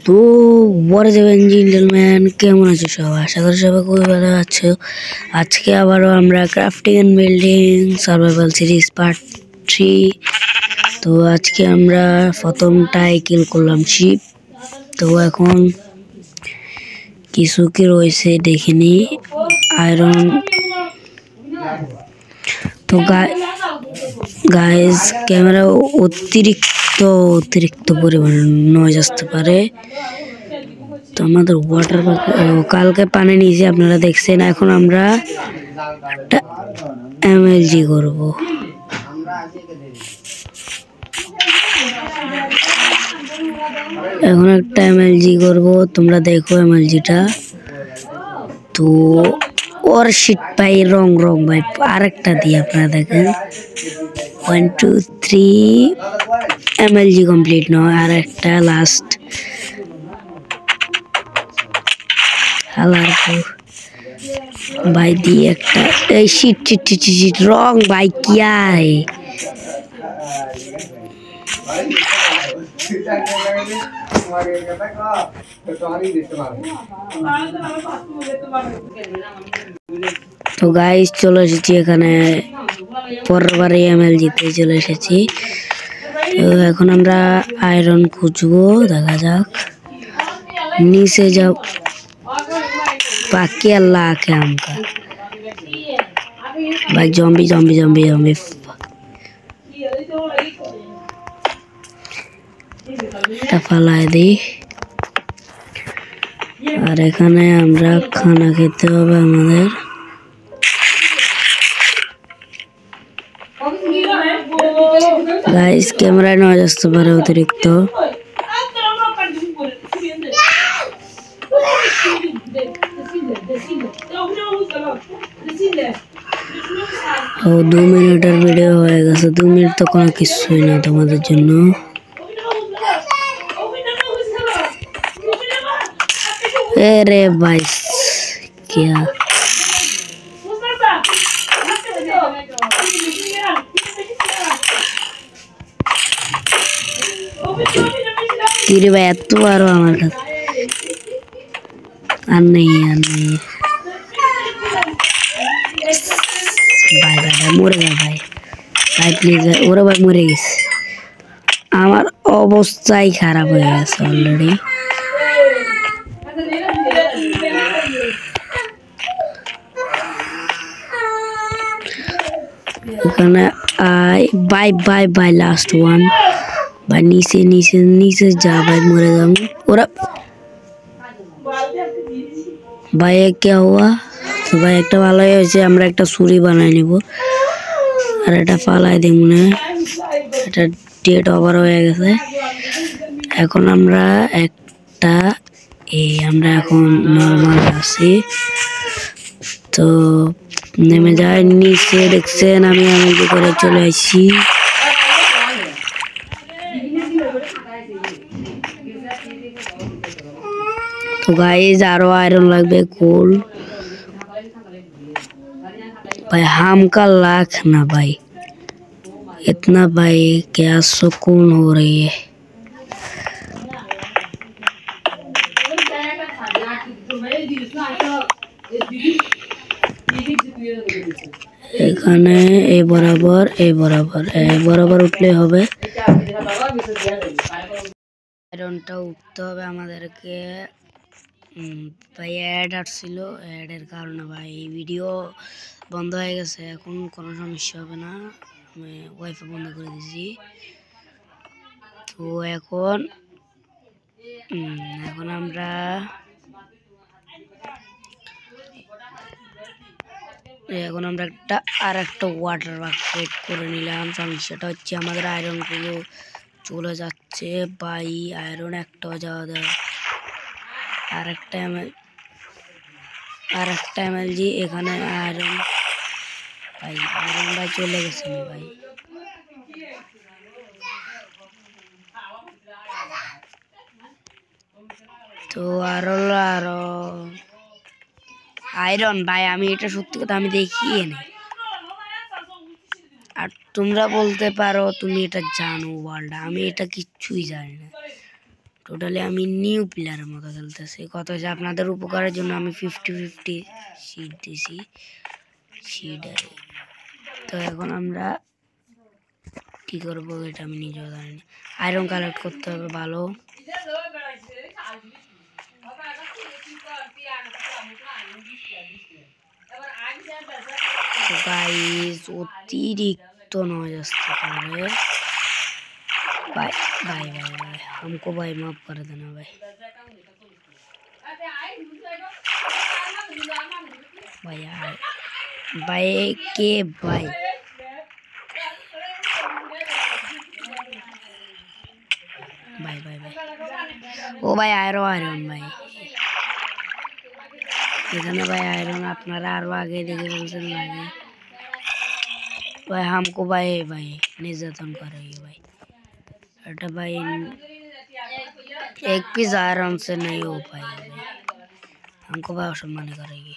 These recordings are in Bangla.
তো বড় যাবেন জেন্টলম্যান, কেমন আছো সবাই? আশা করি সবাই খুবই ভালো আছো। আজকে আবারও আমরা crafting and building survival series part 3। তো আজকে আমরা প্রথমটাই কিল করলাম শিপ। তো এখন কিছু কি রয়েছে দেখিনি। আয়রন। তো গাইস ক্যামেরা অতিরিক্ত পরিমাণে নয়েজ আসতে পারে। তো আমাদের ওয়াটার কালকে পানি নিয়েছি, আপনারা দেখছেন। এখন আমরা একটা এমএলজি করব। এখন একটা এমএলজি করব, তোমরা দেখো এমএলজিটা। তো ওর শিট ভাই রং ভাই আরেকটা দিয়ে আপনারা দেখেন। 1 2 3 এমএলজি কমপ্লিট নয়, আর একটা লাস্ট। भाई दी একটা এই শিট রং ভাই কি আয়। তো গাইস চলে এসেছি এখানে, পরেরবার এমএলজিতে চলে এসেছি। তো এখন আমরা আয়রন খুঁজবো, দেখা যাক। নিচে যাও बाकी अल्लाह के हमका भाई जॉम्बी ফালাই দিই। আর এখানে আমরা খানা খেতে হবে আমাদের। গাইস ক্যামেরায় নয়েজ আসতে পারে অতিরিক্ত। ও 2 মিনিটের ভিডিও হয়ে গেছে। 2 মিনিট তো কোনো কিছুই না তোমাদের জন্য। अरे भाई क्या तेरे भाई तू आ रहा हमारे नहीं भाई मरे गया भाई प्लीज ওরে ভাই মরে গেছে। আমার অবস্থাই খারাপ হয়ে গেছে অলরেডি। এখানে बाय लास्ट वन भाई। नीचे जा भाई, मरे जाऊं। और भाई क्या हुआ? तो भाई একটা ভালোই হয়েছে, আমরা একটা ছুরি বানাই নিব। আর এটা ফালাই দিই মনে, এটা ডেট ওভার হয়ে গেছে। এখন আমরা আমরা এখন নরমাল আছি। তো নেমে যায় নিচে, দেখছেন আমি করে চলে আসছি। তো गाइस आरो आयरन लगभे कोल भाई। हम का लाख ना भाई, इतना भाई क्या सुकून हो रही है। এখানে এই বরাবর উঠলে হবে। আয়রনটা উঠতে হবে আমাদেরকে। ভাই অ্যাড আসছিল, অ্যাডের কারণে ভাই ভিডিও বন্ধ হয়ে গেছে। এখন কোনো সমস্যা হবে না, আমি ওয়াইফাই বন্ধ করে দিয়েছি। তো এখন আমরা একটা ওয়াটার বাকেট করে নিলাম। সমস্যাটা হচ্ছে আমাদের আয়রনগুলো চলে যাচ্ছে ভাই, আয়রন একটাও যাওয়া দেয়। আর একটা এমএলজি এখানে আয়রন ভাই চলে গেছে ভাই। তো আরো আয়রন ভাই, আমি এটা সত্যি কথা আমি দেখিয়ে নেই। আর তোমরা বলতে পারো তুমি এটা জানো ওয়ার্ল্ড, আমি এটা কিচ্ছুই জানি না। টোটালি আমি নিউ প্লেয়ারের মতো খেলতেছি। কত হয়েছে আপনাদের উপকারের জন্য আমি 50-50 সিট দিছি সিডে। তো এখন আমরা কি করবো এটা আমি নিজেও জানি না। আয়রন কালেক্ট করতে হবে ভালো। তো গাইস অতিরিক্ত নয় আসতে পারে। भाई भाई भाई भाई हमको भाई माफ कर देना भाई। भाई यार भाई के भाई भाई भाई भाई ओ भाई आयरन भाई এখানে ভাই আয়রন আপনারা আরো আগে দেখে বলছেন লাগে भाई हमको भाई भाई निर्यातन करेगी भाई अरे भाई एक पीस आयरन से नहीं हो पाएगी भाई हमको भाई सम्मान करेगी।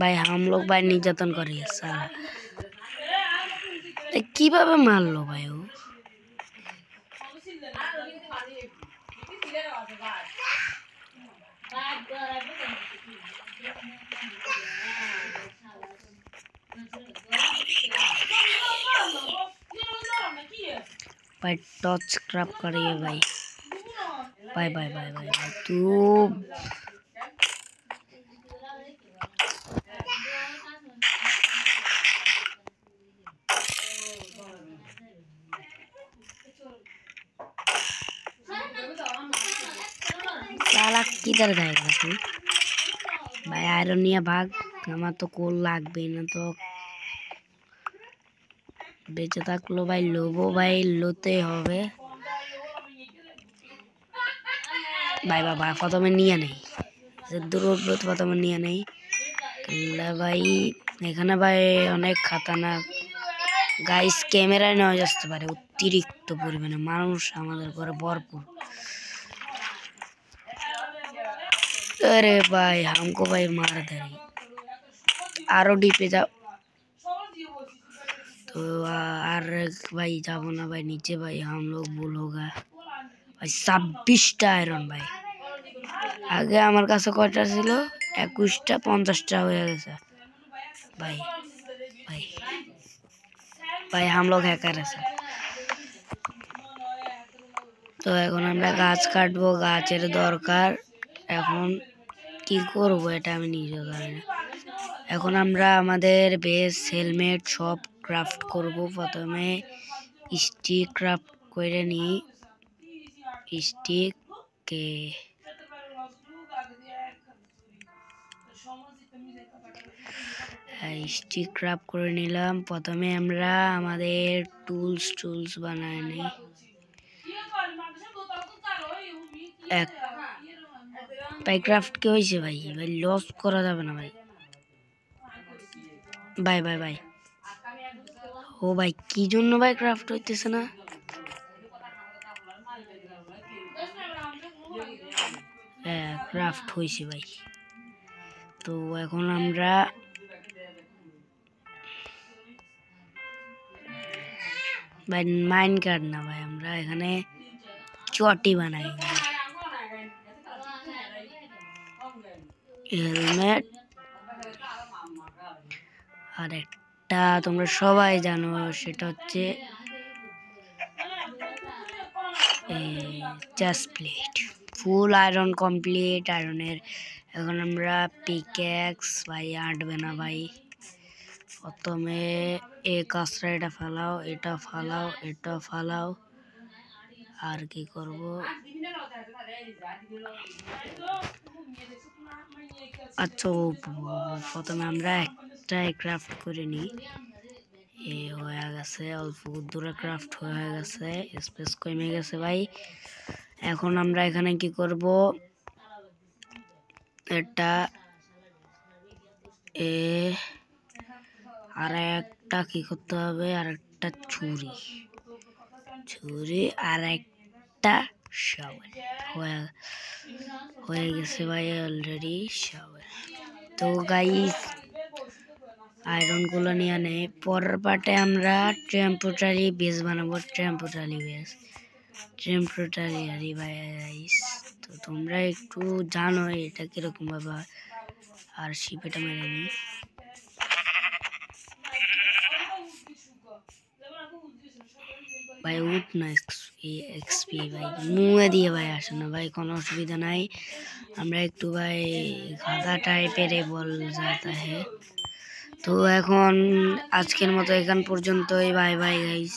भाई हम लोग भाई निर्यातन करिए साला কিভাবে মারলো ভাই ও भाई टॉर्च क्राफ्ट करिए भाई बाय बाय बाय बाय तू साला किधर जाएगा तू भाई आयरन निया भाग हमार तो कोल लागबे ना तो बेचे থাকলো ভাই লোবো ভাই লোতে হবে ভাই বাবা প্রথমে নিয়ে নেই যে দূর প্রথমে নিয়ে নেই ভাই এখানে ভাই অনেক খাতারনাক গাইস ক্যামেরায় নেওয়া আসতে পারে অতিরিক্ত পরিমাণে মানুষ আমাদের ঘরে ভরপুর। अरे भाई हमको भाई मार दे रही आरो डी पे जाओ तो आर भाई जाओ ना भाई नीचे भाई हम लोग भूल होगा भाई 26টা আয়রন ভাই আগে আমার কাছে কয়টা ছিল 21টা 50টা হয়ে গেছে भाई भाई भाई हम लोग हैकर है सर। তো এখন আমরা গাছ কাটবো গাছের দরকার এখন কি করব এটা আমি নিজে জানি না। এখন আমরা আমাদের বেস হেলমেট সব ক্রাফট করব প্রথমে স্টিক ক্রাফট করে নি স্টিক কে স্টিক ক্রাফট করে নিলাম প্রথমে আমরা আমাদের টুলস বানাই নি এক ভাই ক্রাফট কি হয়েছে ভাই ভাই লস করা যাবে না ভাই ভাই ভাই ভাই ও ভাই কি জন্য ভাই ক্রাফট হইতেছে না হ্যাঁ ক্রাফট হয়েছে ভাই। তো এখন আমরা ভাই মাইনকার্ট না ভাই আমরা এখানে চটি বানাই হেলমেট আর একটা তোমরা সবাই জানো সেটা হচ্ছে chest plate full iron complete আয়রনের এখন আমরা পিক্যাক্স ভাই আটবে না ভাই প্রথমে এই কাঁচরা এটা ফালাও এটা ফালাও এটা ফালাও আর কি করব আচ্ছা প্রথমে আমরা একটা ক্রাফট করে নিই এ হয়ে গেছে অল্প দূরে ক্রাফট হয়ে গেছে স্পেস কমে গেছে ভাই। এখন আমরা এখানে কি করব এটা আর একটা কি করতে হবে আর একটা ছুরি ছুরি আর একটা শাওয়াল হয়ে গেছে ভাই অলরেডি শাওয়াল। তো গাইস আয়রন গুলো নিয়ে নেই। পরের পার্টে আমরা টেম্পোরারি বেস বানাবো। Temporary guys. তো তোমরা একটু জানো এটা কিরকম ভাবে হয়। আর শিপেটা মেরে নি ভাই, উঠ না এক্সপি ভাই, মুয়ে দিয়ে ভাই আসে না ভাই, কোনো অসুবিধা নাই। আমরা একটু ভাই গাধা টাইপের বল যাতা হে। তো এখন আজকের মতো এখান পর্যন্তই, বাই বাই গাইস।